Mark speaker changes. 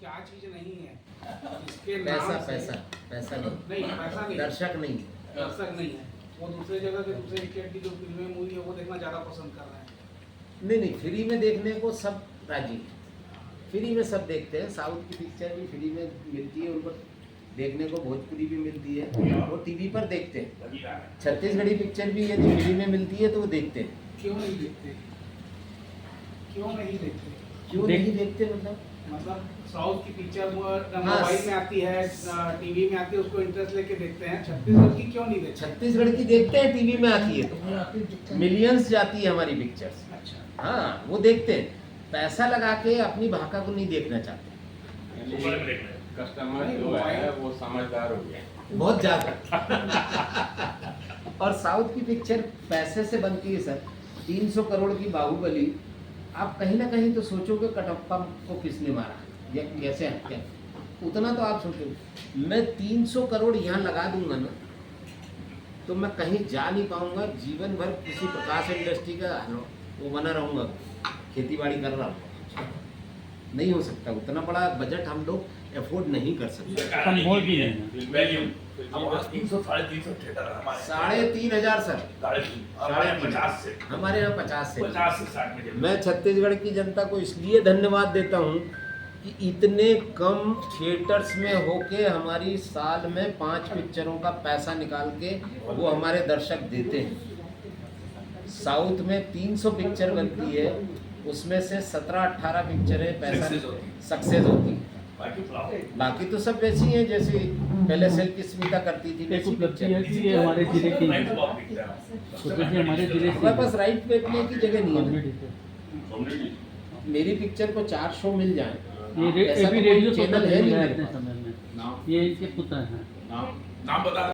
Speaker 1: क्या चीज नहीं है इसके
Speaker 2: पैसा
Speaker 1: नाम से
Speaker 2: पैसा पैसा नहीं,
Speaker 1: नहीं पैसा नहीं
Speaker 2: दर्शक नहीं।
Speaker 1: दर्शक नहीं है वो दूसरे जगह के दूसरे स्टेट की जो फिल्में मूवी है वो देखना ज़्यादा पसंद कर रहे हैं।
Speaker 2: नहीं नहीं, फ्री में देखने को सब राजी हैं, फ्री में सब देखते हैं। साउथ की पिक्चर भी फ्री में मिलती है उनको देखने को, भोजपुरी भी मिलती है, वो टीवी पर देखते हैं। छत्तीसगढ़ी पिक्चर भी यदि फ्री में मिलती है तो वो देखते हैं।
Speaker 1: क्यों नहीं देखते क्यों नहीं देखते
Speaker 2: क्यों नहीं देखते
Speaker 1: मतलब साउथ की पिक्चर मोबाइल में आती है टीवी में आती है उसको इंटरेस्ट लेके देखते हैं, छत्तीसगढ़ की क्यों नहीं देखते?
Speaker 2: छत्तीसगढ़ की देखते हैं, टीवी में आती है तो मिलियंस जाती है हमारी पिक्चर्स।
Speaker 1: अच्छा
Speaker 2: हाँ वो देखते हैं, पैसा लगा के अपनी भाषा को नहीं देखना चाहते।
Speaker 3: कस्टमर जो है वो समझदार हो गया
Speaker 2: बहुत ज्यादा। और साउथ की पिक्चर पैसे से बनती है सर। 300 करोड़ की बाहुबली, आप कहीं ना कहीं तो सोचोगे कटप्पा को किसने मारा या कैसे हत्या, उतना तो आप सोचोगे। मैं 300 करोड़ यहाँ लगा दूंगा ना तो मैं कहीं जा नहीं पाऊंगा, जीवन भर किसी प्रकाश इंडस्ट्री का वो बना रहूंगा, खेती बाड़ी कर रहा हूँ, नहीं हो सकता। उतना बड़ा बजट हम लोग अफोर्ड नहीं कर सकते।
Speaker 4: संभव भी नहीं।
Speaker 3: 300-350 थिएटर है हमारे।
Speaker 2: 3,500 सर,
Speaker 3: 50 से
Speaker 2: हमारे यहाँ 50 से।
Speaker 3: 50 से 60 में।
Speaker 2: मैं छत्तीसगढ़ की जनता को इसलिए धन्यवाद देता हूँ कि इतने कम थिएटर्स में होके हमारी साल में 5 पिक्चरों का पैसा निकाल के वो हमारे दर्शक देते हैं। साउथ में 300 पिक्चर बनती है, उसमें से 17-18 पिक्चरें पैसा सक्सेस होती है। बाकी तो सब वैसी हैं जैसे पहले सिल्क स्मिता करती थी।
Speaker 4: एक उपलब्धि है कि ये हमारे जिले की उपलब्धि हमारे जिले
Speaker 2: हमारे पास राइट बेचने की जगह नहीं है।
Speaker 3: कम्युनिटी
Speaker 2: मेरी पिक्चर को 4 शो मिल जाए,
Speaker 4: ये
Speaker 2: ऐसा तो
Speaker 4: रेडियो
Speaker 2: कोई चैनल है नहीं मेरे
Speaker 4: अपने
Speaker 2: पास।
Speaker 4: समय में, ये इनके पुत्र हैं।
Speaker 3: नाम बता